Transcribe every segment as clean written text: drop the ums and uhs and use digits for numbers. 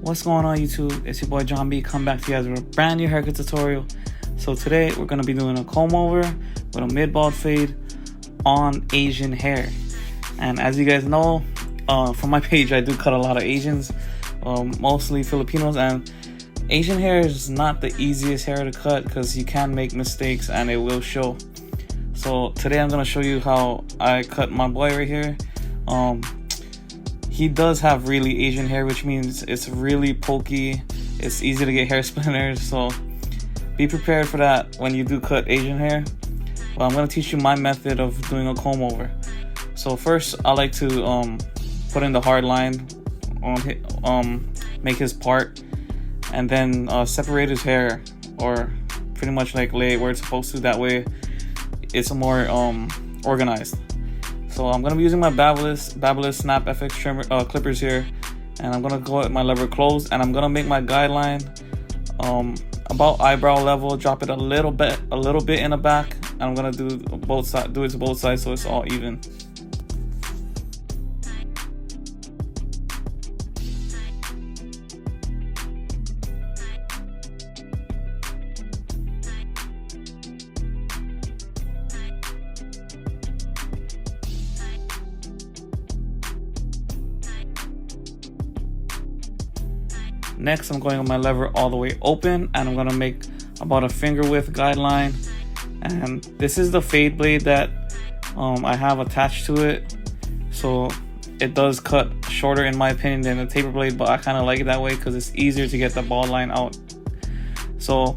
What's going on YouTube? It's your boy John B. Come back to you guys with a brand new haircut tutorial. So today we're going to be doing a comb over with a mid-bald fade on Asian hair. And as you guys know, from my page I do cut a lot of Asians, mostly Filipinos, and Asian hair is not the easiest hair to cut because you can make mistakes and it will show. So today I'm going to show you how I cut my boy right here. He does have really Asian hair, which means it's really pokey. It's easy to get hair splinters, so be prepared for that when you do cut Asian hair. Well, I'm going to teach you my method of doing a comb over. So first, I like to put in the hard line on make his part, and then separate his hair, or pretty much like lay it where it's supposed to. That way, it's more organized. So I'm gonna be using my Barber Snap FX trimmer clippers here, and I'm gonna go at my lever closed, and I'm gonna make my guideline about eyebrow level, drop it a little bit in the back, and I'm gonna do it to both sides so it's all even. Next, I'm going with my lever all the way open, and I'm going to make about a finger width guideline. And this is the fade blade that I have attached to it. So it does cut shorter in my opinion than the taper blade, but I kind of like it that way because it's easier to get the bald line out. So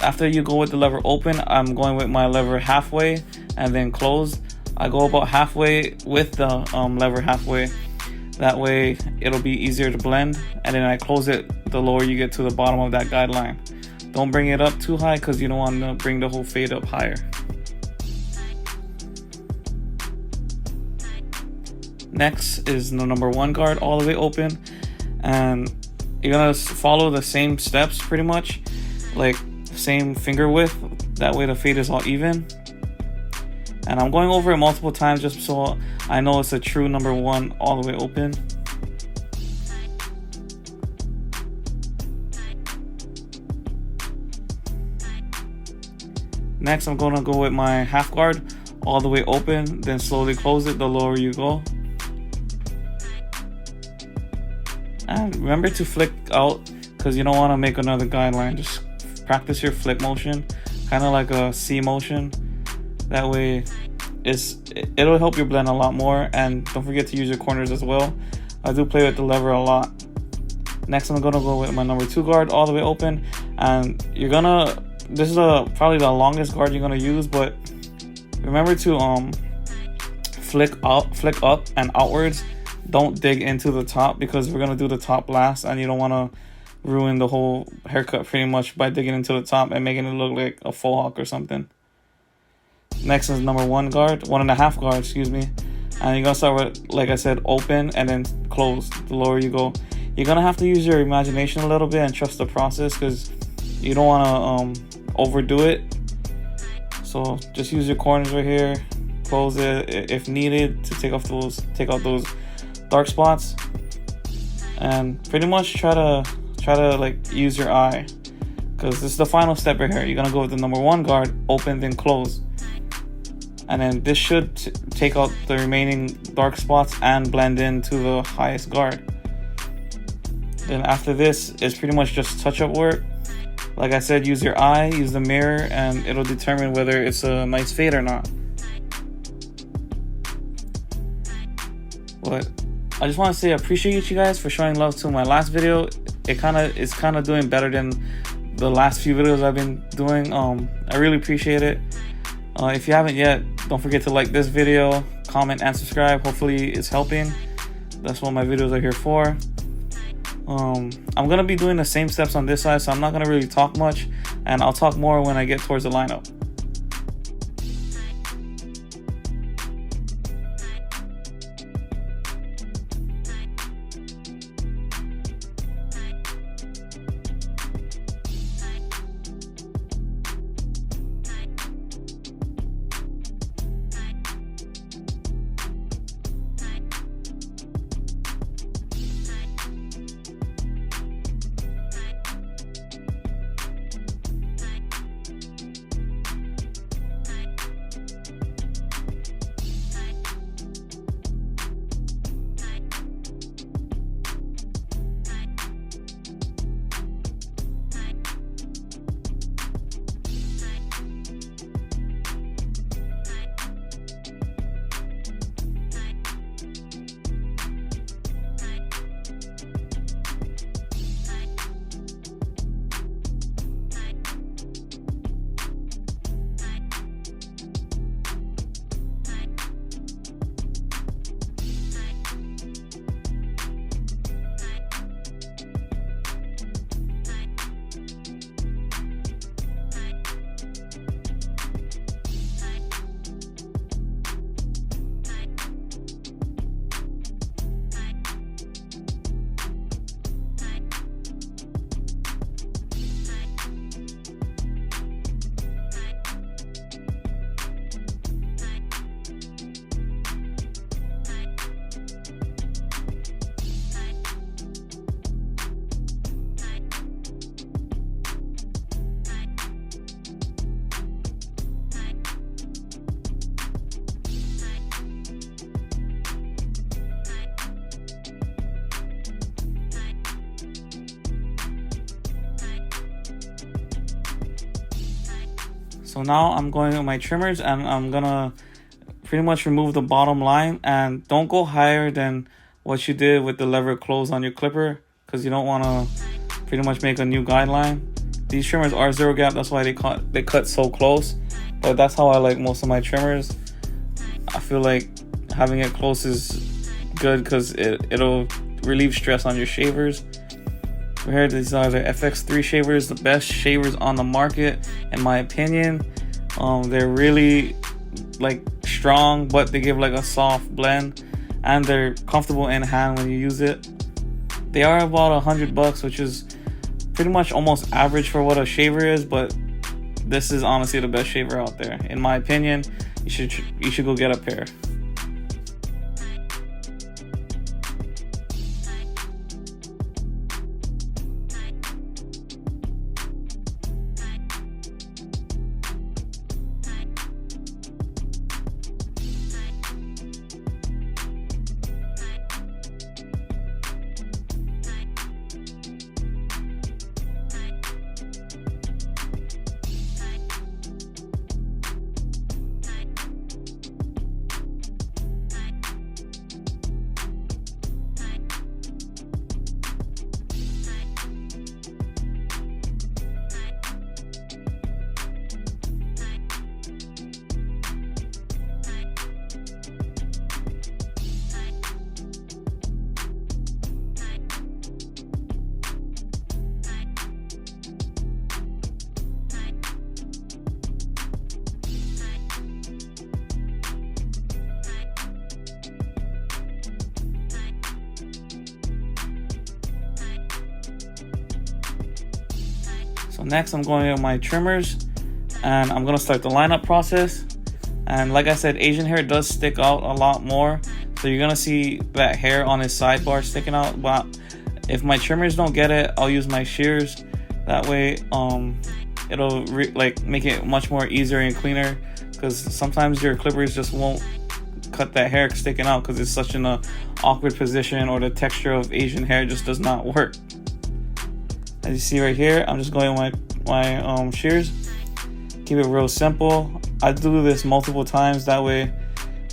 after you go with the lever open, I'm going with my lever halfway and then closed. I go about halfway with the lever halfway. That way it'll be easier to blend, and then I close it the lower you get to the bottom of that guideline. Don't bring it up too high because you don't want to bring the whole fade up higher. Next is the number 1 guard all the way open, and you're gonna follow the same steps pretty much, like same finger width. That way the fade is all even. And I'm going over it multiple times just so I know it's a true number 1 all the way open. Next, I'm going to go with my half guard all the way open, then slowly close it the lower you go. And remember to flick out because you don't want to make another guideline. Just practice your flick motion, kind of like a C motion. That way it'll help your blend a lot more, and don't forget to use your corners as well. I do play with the lever a lot. Next, I'm gonna go with my number 2 guard all the way open, and this is probably the longest guard you're gonna use, but remember to flick up and outwards. Don't dig into the top because we're gonna do the top last, and you don't want to ruin the whole haircut pretty much by digging into the top and making it look like a faux hawk or something. Next is number 1 guard, 1.5 guard, excuse me. And you're gonna start with, like I said, open and then close the lower you go. You're gonna have to use your imagination a little bit and trust the process because you don't wanna overdo it. So just use your corners right here, close it if needed to take out those dark spots, and pretty much try to like use your eye because this is the final step right here. You're gonna go with the number 1 guard, open then close. And then this should take out the remaining dark spots and blend into the highest guard. Then after this is pretty much just touch-up work. Like I said, use your eye, use the mirror, and it'll determine whether it's a nice fade or not. But I just want to say I appreciate you guys for showing love to my last video. It's kind of doing better than the last few videos I've been doing. I really appreciate it. If you haven't yet, don't forget to like this video, comment, and subscribe. Hopefully it's helping. That's what my videos are here for. I'm gonna be doing the same steps on this side, so I'm not gonna really talk much, and I'll talk more when I get towards the lineup. So now I'm going with my trimmers, and I'm gonna pretty much remove the bottom line, and don't go higher than what you did with the lever close on your clipper, because you don't want to pretty much make a new guideline. These trimmers are zero gap, that's why they cut so close, but that's how I like most of my trimmers. I feel like having it close is good because it'll relieve stress on your shavers. So here, these are the FX3 shavers, the best shavers on the market in my opinion. They're really like strong, but they give like a soft blend, and they're comfortable in hand when you use it. They are about $100, which is pretty much almost average for what a shaver is, but this is honestly the best shaver out there in my opinion. You should go get a pair. So next I'm going with my trimmers, and I'm gonna start the lineup process. And like I said, Asian hair does stick out a lot more, so you're gonna see that hair on his sidebar sticking out. But if my trimmers don't get it, I'll use my shears. That way it'll like make it much more easier and cleaner, because sometimes your clippers just won't cut that hair sticking out because it's such an awkward position, or the texture of Asian hair just does not work. As you see right here, I'm just going with my shears. Keep it real simple. I do this multiple times, that way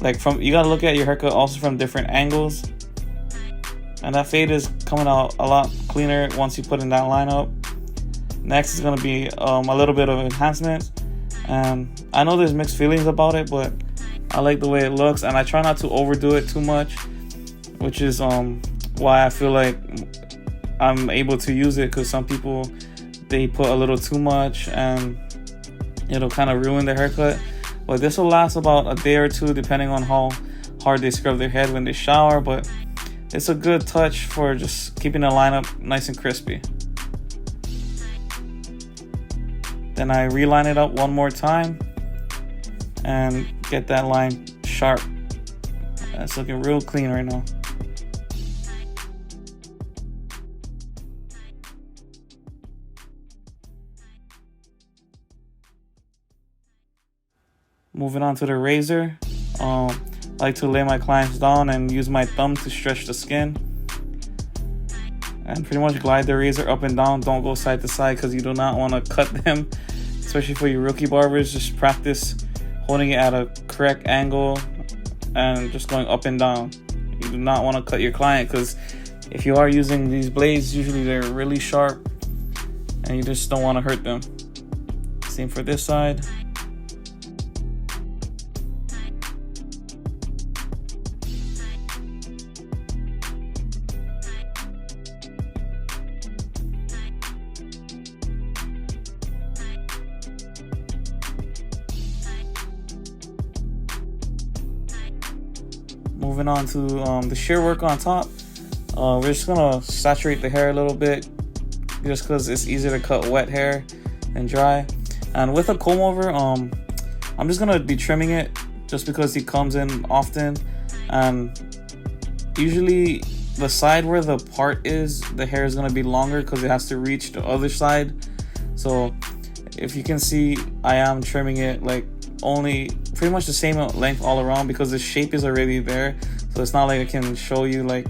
like you gotta look at your haircut also from different angles, and that fade is coming out a lot cleaner once you put in that lineup. Next is gonna be a little bit of enhancement, and I know there's mixed feelings about it, but I like the way it looks, and I try not to overdo it too much, which is why I feel like I'm able to use it, because some people, they put a little too much and it'll kind of ruin their haircut. But this will last about a day or two depending on how hard they scrub their head when they shower, but it's a good touch for just keeping the lineup nice and crispy. Then I reline it up one more time and get that line sharp. That's looking real clean right now. Moving on to the razor, I like to lay my clients down and use my thumb to stretch the skin, and pretty much glide the razor up and down. Don't go side to side because you do not want to cut them, especially for your rookie barbers. Just practice holding it at a correct angle and just going up and down. You do not want to cut your client, because if you are using these blades, usually they're really sharp and you just don't want to hurt them. Same for this side. Moving on to the shear work on top. We're just gonna saturate the hair a little bit, just because it's easier to cut wet hair than dry. And with a comb over, I'm just gonna be trimming it just because he comes in often, and usually the side where the part is, the hair is gonna be longer because it has to reach the other side. So if you can see, I am trimming it like only pretty much the same length all around, because the shape is already there, so it's not like I can show you like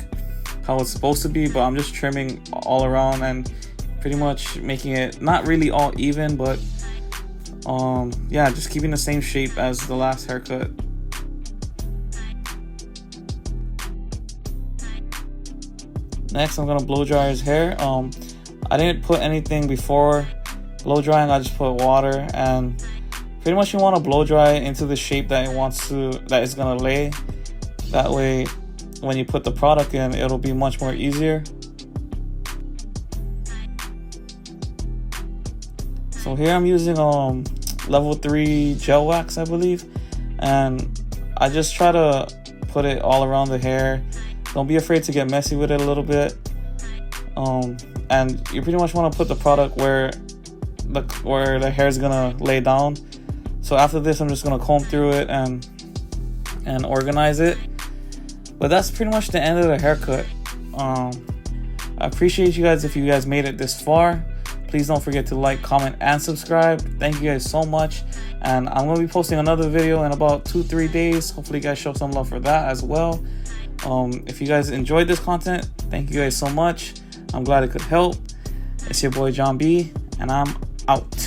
how it's supposed to be, but I'm just trimming all around and pretty much making it not really all even, but Yeah, just keeping the same shape as the last haircut. Next, I'm gonna blow dry his hair. I didn't put anything before blow drying. I just put water, and pretty much you want to blow dry into the shape that it's gonna lay. That way, when you put the product in, it'll be much more easier. So here I'm using level 3 gel wax, I believe, and I just try to put it all around the hair. Don't be afraid to get messy with it a little bit. And you pretty much want to put the product where the hair is gonna lay down. So after this, I'm just gonna comb through it and organize it. But that's pretty much the end of the haircut. I appreciate you guys if you guys made it this far. Please don't forget to like, comment, and subscribe. Thank you guys so much. And I'm gonna be posting another video in about 2-3 days. Hopefully you guys show some love for that as well. If you guys enjoyed this content, thank you guys so much. I'm glad it could help. It's your boy John B, and I'm out.